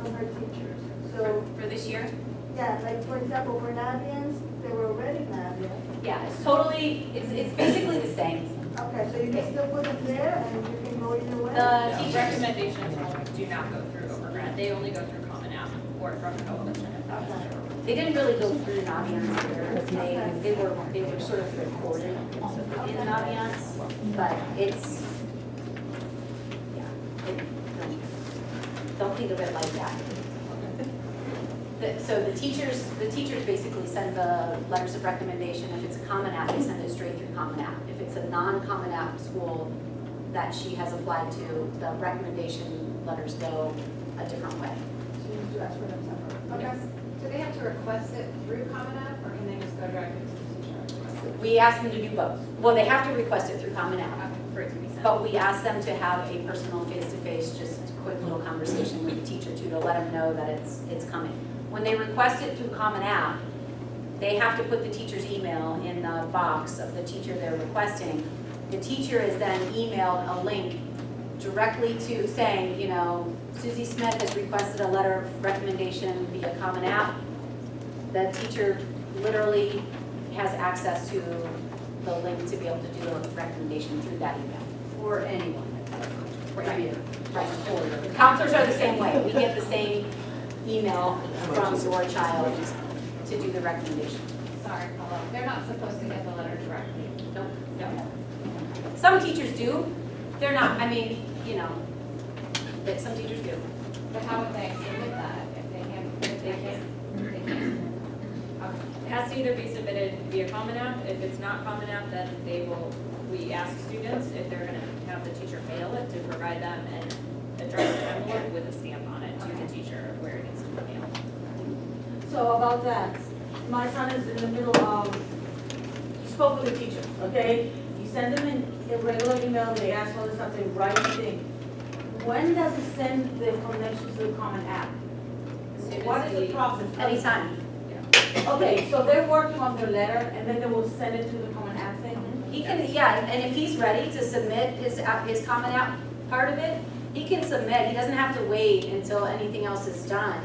from her teachers, so. For this year? Yeah, like, for example, for Navians, they were already Navians. Yeah, it's totally, it's basically the same. Okay, so you can still put them there and you can go either way? The teacher recommendations do not go through Overgrad, they only go through Common App or from Coalition. They didn't really go through Naviance either. They were sort of recorded in Naviance, but it's, don't think of it like that. So the teachers basically send the letters of recommendation. If it's a Common App, they send it straight through Common App. If it's a non-Common App school that she has applied to, the recommendation letters go a different way. So you need to ask for them separately. Okay. Do they have to request it through Common App, or can they just go directly to the teacher? We ask them to do both. Well, they have to request it through Common App, For it to be sent. but we ask them to have a personal face-to-face, just quick little conversation with the teacher too, to let them know that it's coming. When they request it through Common App, they have to put the teacher's email in the box of the teacher they're requesting. The teacher is then emailed a link directly to saying, you know, Susie Smith has requested a letter of recommendation via Common App. The teacher literally has access to the link to be able to do a recommendation through that email. Or anyone. Right. The counselors are the same way. We get the same email from your child to do the recommendation. Sorry, Paula, they're not supposed to get the letter directly. Nope. No. Some teachers do. They're not, I mean, you know, but some teachers do. But how would they submit that if they can't? They can't. Okay. It has to either be submitted via Common App. If it's not Common App, then we ask students if they're gonna have the teacher mail it to provide them an addressed envelope with a stamp on it to the teacher where it needs to be mailed. So about that, my son is in the middle of, he spoke with the teacher, okay? You send them in a regular email, they ask for something, write the thing. When does it send the connection to the Common App? What is the process? Anytime. Okay, so they're working on their letter and then they will send it to the Common App thing? He can, yeah, and if he's ready to submit his Common App part of it, he can submit. He doesn't have to wait until anything else is done.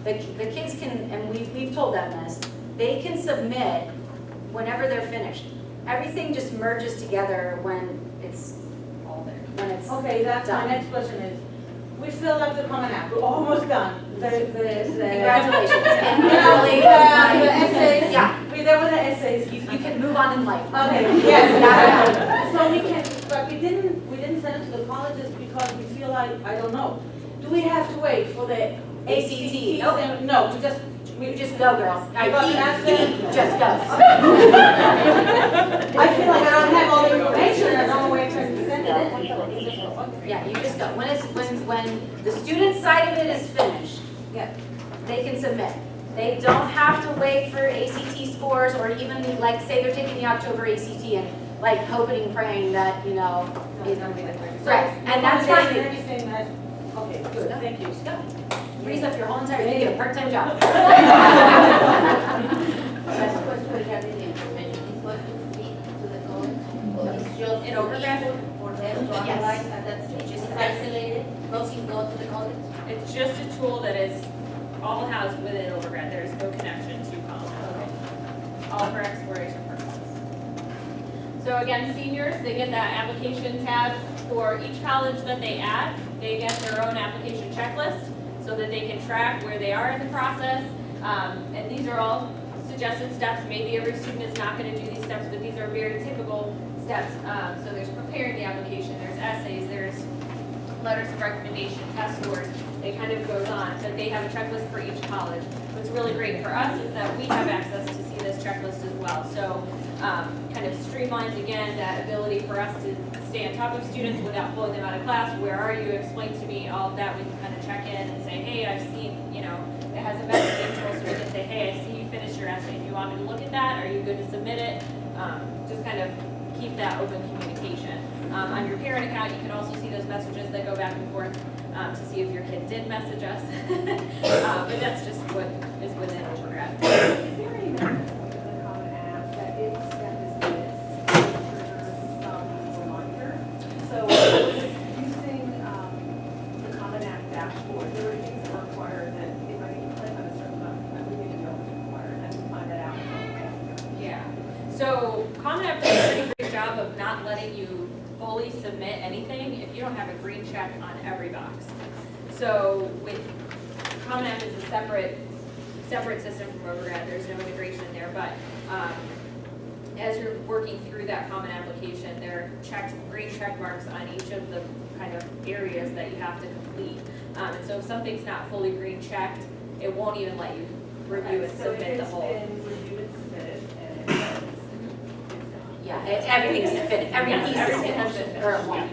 The kids can, and we've told them this, they can submit whenever they're finished. Everything just merges together when it's all there, when it's Okay, that's my done. next question is, we filled up the Common App, we're almost done. Congratulations. And And really, the essays, yeah, there were the essays. you can move on in life. Okay, yes. So we can, but we didn't send it to the colleges because we feel like, I don't know. Do we have to wait for the ACT? Nope. No, You just go, girl. I got the answer. He just goes. I feel like I don't have all the information, I don't know where to send it. Yeah, you just go. When the student side of it is finished, Yeah. they can submit. They don't have to wait for ACT scores or even like say they're taking the October ACT and like hoping and praying that, you know, it's right. And that's fine. Anything that, okay, good, thank you. Just go. Freeze up your whole entire day, get a part-time job. That's the question we have in the information, is what the just in overgrad. for them to apply at that stage, just isolated, once you go to the college? It's just a tool that is all housed within overgrad. There is no connection to college. All for exploration purposes. So again, seniors, they get that application tab for each college that they add. They get their own application checklist so that they can track where they are in the process. And these are all suggested steps. Maybe every student is not going to do these steps, but these are very typical steps. So there's preparing the application, there's essays, there's letters of recommendation, test scores. It kind of goes on, but they have a checklist for each college. What's really great for us is that we have access to see this checklist as well. So kind of streamlines, again, that ability for us to stay on top of students without pulling them out of class. Where are you? Explain to me all of that. We can kind of check in and say, hey, I've seen, you know, it has a messaging tool, so we can say, hey, I see you finished your essay. Do you want me to look at that? Are you good to submit it? Just kind of keep that open communication. On your parent account, you can also see those messages that go back and forth to see if your kid did message us. But that's just what is within overgrad. Is there any method of the Common App that if a step is missed, triggers some reminder? So using the Common App dashboard, there are things that are required that if I need to click on a certain button, I would need to know what's required. I can find that out. Yeah. So Common App does a pretty great job of not letting you fully submit anything if you don't have a green check on every box. So with Common App is a separate system from overgrad. There's no integration there, but as you're working through that common application, there are green check marks on each of the kind of areas that you have to complete. And so if something's not fully green checked, it won't even let you review and submit the whole. So if it's been reviewed and submitted, and it's done. Yeah, everything's fit, every Yes, piece everything is has been finished, or finished, one.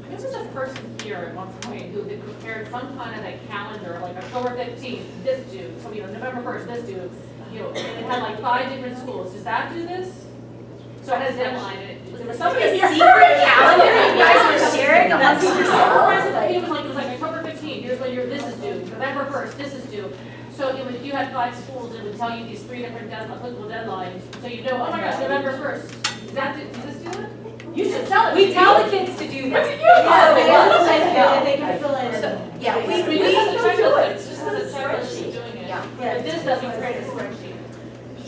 There was a person here at one point who had prepared some kind of a calendar, like October 15th, this due, so, you know, November 1st, this due, you know, and it had like 5 different schools. Does that do this? So it has a deadline, and there was somebody A here. secret calendar you guys were sharing amongst yourselves? It was like October 15th, here's when this is due, November 1st, this is due. So you know, if you had 5 schools, it would tell you these 3 different applicable deadlines, so you know, oh my gosh, November 1st. Does this do it? You should tell it. We tell the kids to do that. Yeah, They can fill in. Yeah, I mean, this is a checklist, it's just a spreadsheet doing it. Yeah. But this doesn't create a spreadsheet.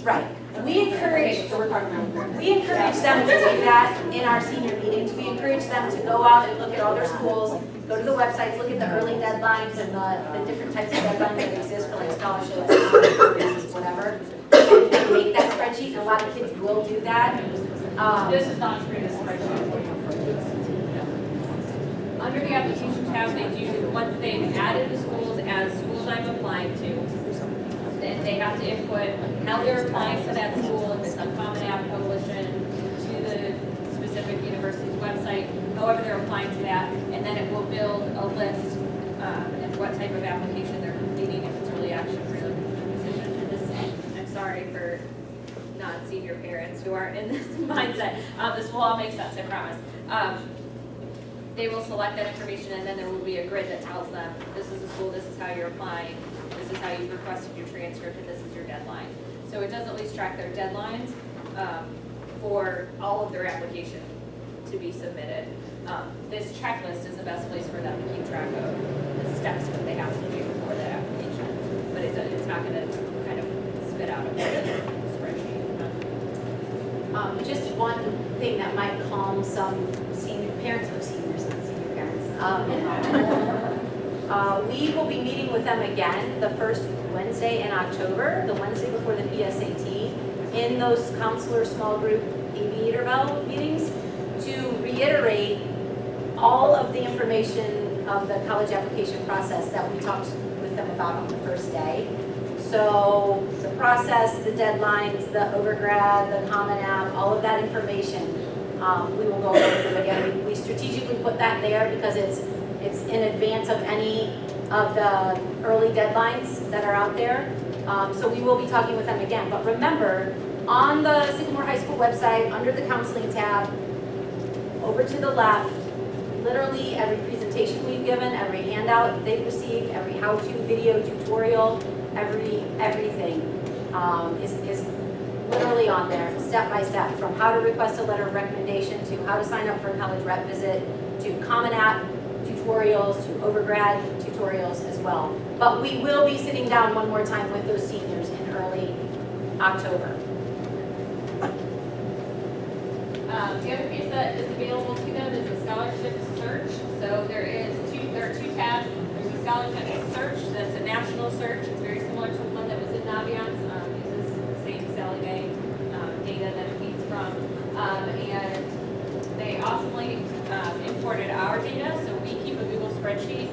Right. We encourage them to do that in our senior meetings. We encourage them to go out and look at all their schools, go to the websites, look at the early deadlines and the different types of deadlines that exist for like scholarships, whatever. And make that spreadsheet, and a lot of kids will do that. This is not create a spreadsheet. Under the application tab, they do, once they've added the schools as schools I'm applying to, then they have to input how they're applying to that school, if it's a Common App Coalition, to the specific university's website, however they're applying to that, and then it will build a list and what type of application they're completing, if it's really action real decision. And this, I'm sorry for non-senior parents who aren't in this mindset. This will all make sense, I promise. They will select that information, and then there will be a grid that tells them, this is the school, this is how you're applying, this is how you've requested your transcript, and this is your deadline. So it does at least track their deadlines for all of their application to be submitted. This checklist is the best place for them to keep track of the steps that they have to do for that application. But it's not going to kind of spit out a spreadsheet. Just one thing that might calm some senior parents of seniors, not senior parents. We will be meeting with them again the first Wednesday in October, the Wednesday before the PSAT, in those counselor small group aviator bell meetings to reiterate all of the information of the college application process that we talked with them about on the first day. So the process, the deadlines, the overgrad, the Common App, all of that information, we will go over them again. We strategically put that there because it's in advance of any of the early deadlines that are out there. So we will be talking with them again. But remember, on the Sycamore High School website, under the counseling tab, over to the left, literally every presentation we've given, every handout they've received, every how-to video tutorial, everything is literally on there, step by step, from how to request a letter of recommendation, to how to sign up for a college rep visit, to Common App tutorials, to overgrad tutorials as well. But we will be sitting down one more time with those seniors in early October. The other piece that is available to them is a scholarship search. So there are two tabs. There's a scholarship search that's a national search. It's very similar to one that was in Naviance. Uses the same Sally Bay data that it feeds from. And they awesomely imported our data. So we keep a Google spreadsheet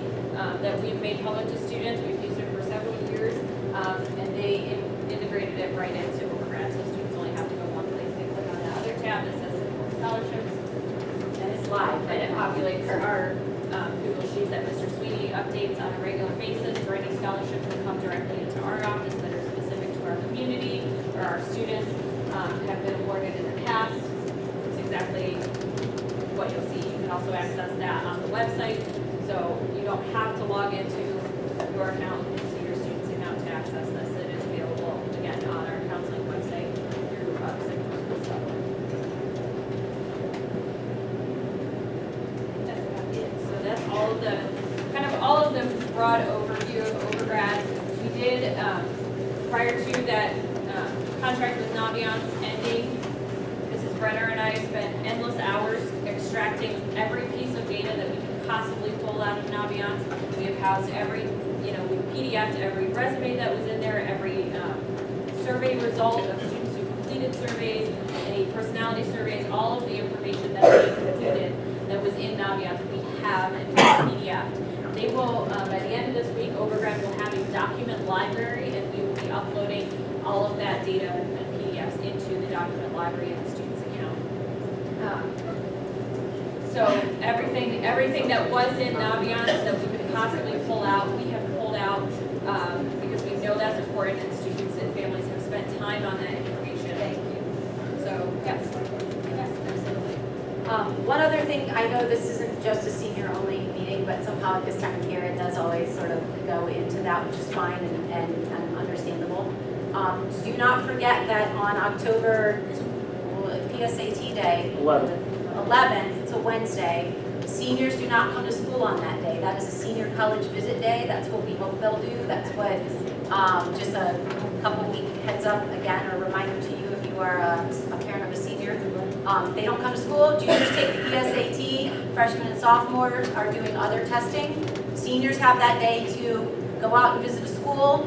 that we've made public to students. We've used it for several years. And they integrated it right into overgrad. So students only have to go one place. They click on the other tab that says scholarships, And it's live. and it populates our Google sheet that Mr. Sweeney updates on a regular basis for any scholarships that come directly into our office that are specific to our community or our students have been awarded in the past. It's exactly what you'll see. You can also access that on the website, so you don't have to log into your account, into your student's account to access this. It is available, again, on our counseling website through Sycamore. So that's all of the, all of the broad overview of overgrad. We did, prior to that contract with Naviance ending, Mrs. Brenner and I spent endless hours extracting every piece of data that we could possibly pull out of Naviance. We have housed every, we PDF'd every resume that was in there, every survey result of students who completed surveys, any personality surveys, all of the information that we completed that was in Naviance, we have and PDF'd. They will, by the end of this week, Overgrad will have a document library, and we will be uploading all of that data and PDFs into the document library in the student's account. So everything that was in Naviance that we could possibly pull out, we have pulled out because we know that's important, and students and families have spent time on that information. Thank you. So, yes. Yes, absolutely. One other thing, I know this isn't just a senior-only meeting, but somehow at this time of year, it does always sort of go into that, which is fine and understandable. Do not forget that on October, PSAT Day, 11th, it's a Wednesday, seniors do not come to school on that day. That is a senior college visit day. That's what we hope they'll do. That's what, just a couple week heads up again, or reminder to you if you are a parent of a senior. They don't come to school. Juniors take the PSAT. Freshmen and sophomores are doing other testing. Seniors have that day to go out and visit a school,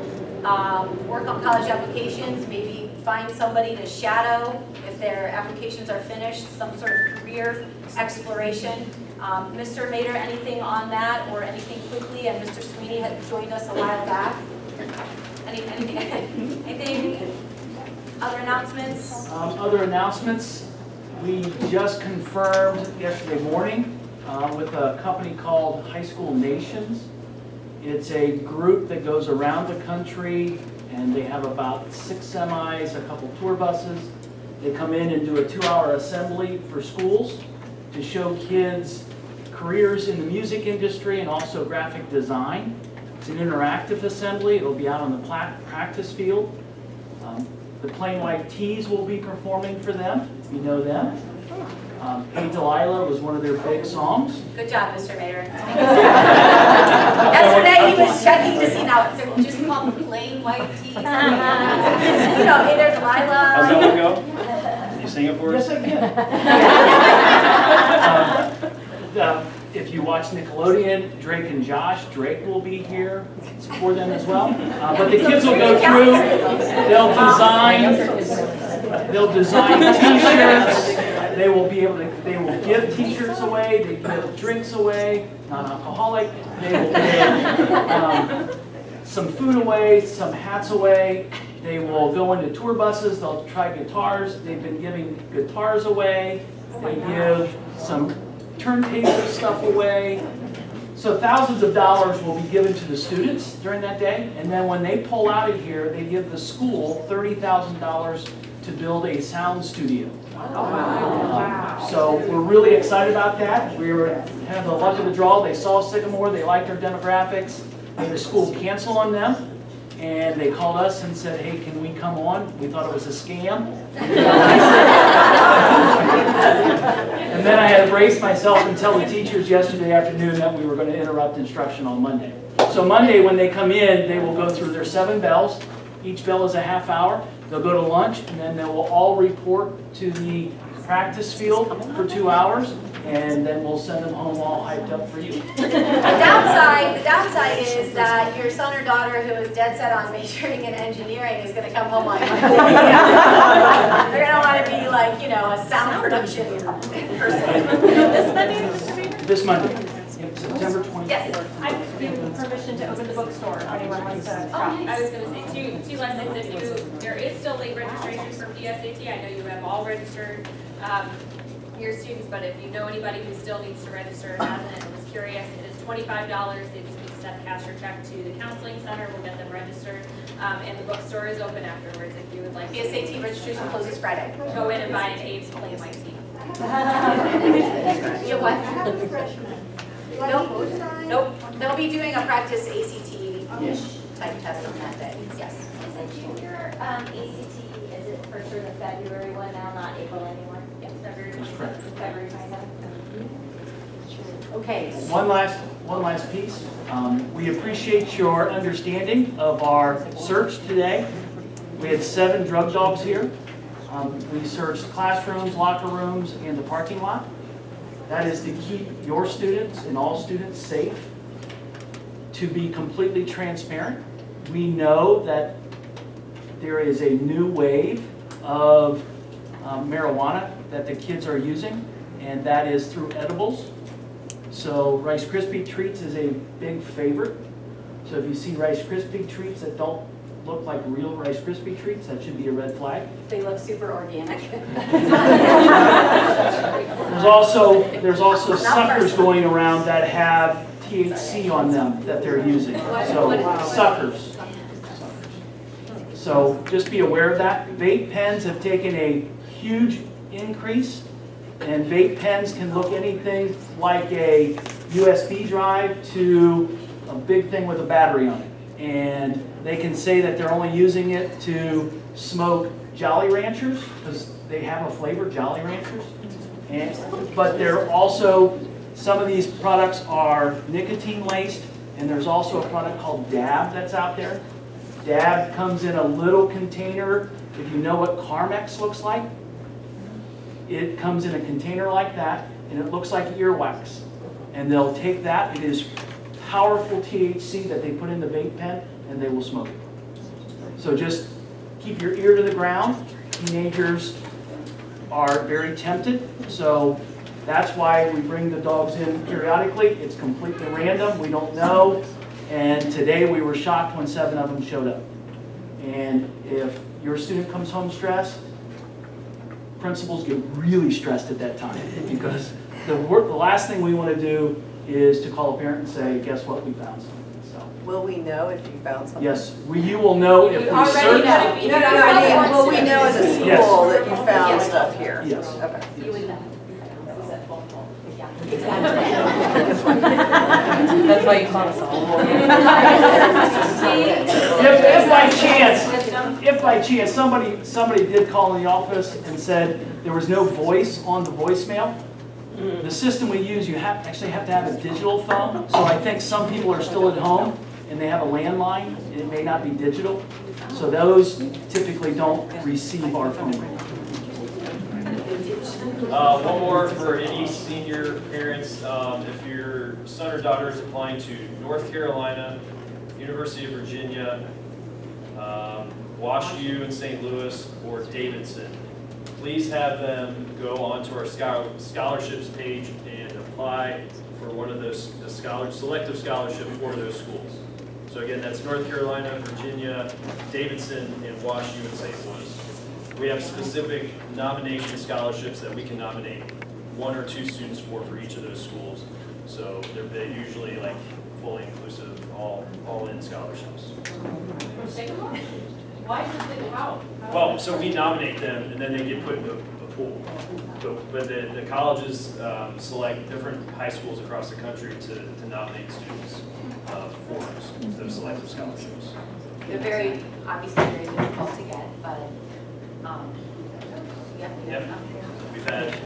work on college applications, maybe find somebody to shadow if their applications are finished, some sort of career exploration. Mr. Mader, anything on that or anything quickly? And Mr. Sweeney had joined us a while back. Anything? Other announcements? Other announcements, we just confirmed yesterday morning with a company called High School Nations. It's a group that goes around the country, and they have about 6 semis, a couple tour buses. They come in and do a 2-hour assembly for schools to show kids careers in the music industry and also graphic design. It's an interactive assembly. It'll be out on the practice field. The Plain White Tees will be performing for them. You know them. Hey Delilah was one of their big songs. Good job, Mr. Mader. Yesterday he was checking to see now if they're just called Plain White Tees. Hey there, Delilah. How's that one go? Can you sing it for us? Yes, I can. If you watch Nickelodeon, Drake and Josh, Drake will be here for them as well. But the kids will go through, they'll design t-shirts, they will give t-shirts away, they give drinks away, non-alcoholic, they will give some food away, some hats away, they will go into tour buses, they'll try guitars, they've been giving guitars away, they give some turntable stuff away. So thousands of dollars will be given to the students during that day, and then when they pull out of here, they give the school $30,000 to build a sound studio. So we're really excited about that. We were having the luck of the draw. They saw Sycamore, they liked our demographics. Made the school cancel on them, and they called us and said, hey, can we come on? We thought it was a scam. And then I had to brace myself and tell the teachers yesterday afternoon that we were going to interrupt instruction on Monday. So Monday, when they come in, they will go through their 7 bells. Each bell is a half hour. They'll go to lunch, and then they will all report to the practice field for 2 hours, and then we'll send them home all hyped up for you. The downside is that your son or daughter who is dead set on majoring in engineering is going to come home on Monday. They're going to want to be like, you know, a sound production person. This Monday, September 20th. Yes. I give permission to open the bookstore if anyone wants to shop. I was gonna say, two last things, if you, there is still late registration for PSAT, I know you have all registered, your students, but if you know anybody who still needs to register and hasn't and was curious, it is $25, they just need to send a cash or check to the counseling center, we'll get them registered, and the bookstore is open afterwards if you would like to. PSAT registration closes Friday. Go in and buy an Abe's plain white tea. You what? Nope. Nope. Nope. They'll be doing a practice ACT type test on that day. Yes. Is it junior ACT, is it for sure the February one now, not April anymore? Yes, February 27th. February 27th. Okay. One last piece. We appreciate your understanding of our search today. We had 7 drug dogs here. We searched classrooms, locker rooms, and the parking lot. That is to keep your students and all students safe, to be completely transparent. We know that there is a new wave of marijuana that the kids are using, and that is through edibles. So Rice Krispie Treats is a big favorite. So if you see Rice Krispie Treats that don't look like real Rice Krispie Treats, that should be a red flag. They look super organic. There's also suckers going around that have THC on them that they're using. So suckers. So just be aware of that. Vape pens have taken a huge increase, and vape pens can look anything like a USB drive to a big thing with a battery on it. And they can say that they're only using it to smoke Jolly Ranchers because they have a flavor, Jolly Ranchers. But they're also, some of these products are nicotine laced, and there's also a product called Dab that's out there. Dab comes in a little container. If you know what Carmex looks like, it comes in a container like that, and it looks like earwax. And they'll take that, it is powerful THC that they put in the vape pen, and they will smoke it. So just keep your ear to the ground. Teenagers are very tempted, so that's why we bring the dogs in periodically. It's completely random, we don't know, and today we were shocked when 7 of them showed up. And if your student comes home stressed, principals get really stressed at that time, because the last thing we want to do is to call a parent and say, guess what, we found something. So, Will we know if you found something? yes, you will know if we already search. know. Will we know as a school Yes. that you found Yes. stuff here? Yes. Okay. You would know. That's why you call us all. If by chance somebody did call in the office and said there was no voice on the voicemail, the system we use, you actually have to have a digital phone. So I think some people are still at home and they have a landline, and it may not be digital. So those typically don't receive our phone call. One more for any senior parents. If your son or daughter is applying to North Carolina, University of Virginia, WashU in St. Louis, or Davidson, please have them go onto our scholarships page and apply for one of those selective scholarships for those schools. So again, that's North Carolina, Virginia, Davidson, and WashU in St. Louis. We have specific nomination scholarships that we can nominate 1 or 2 students for each of those schools. So they're usually like fully inclusive, all-in scholarships. Why is it how? Well, so we nominate them and then they get put in the pool. But the colleges select different high schools across the country to nominate students for those selective scholarships. They're very, obviously very difficult to get, but, yeah. Yep. We've had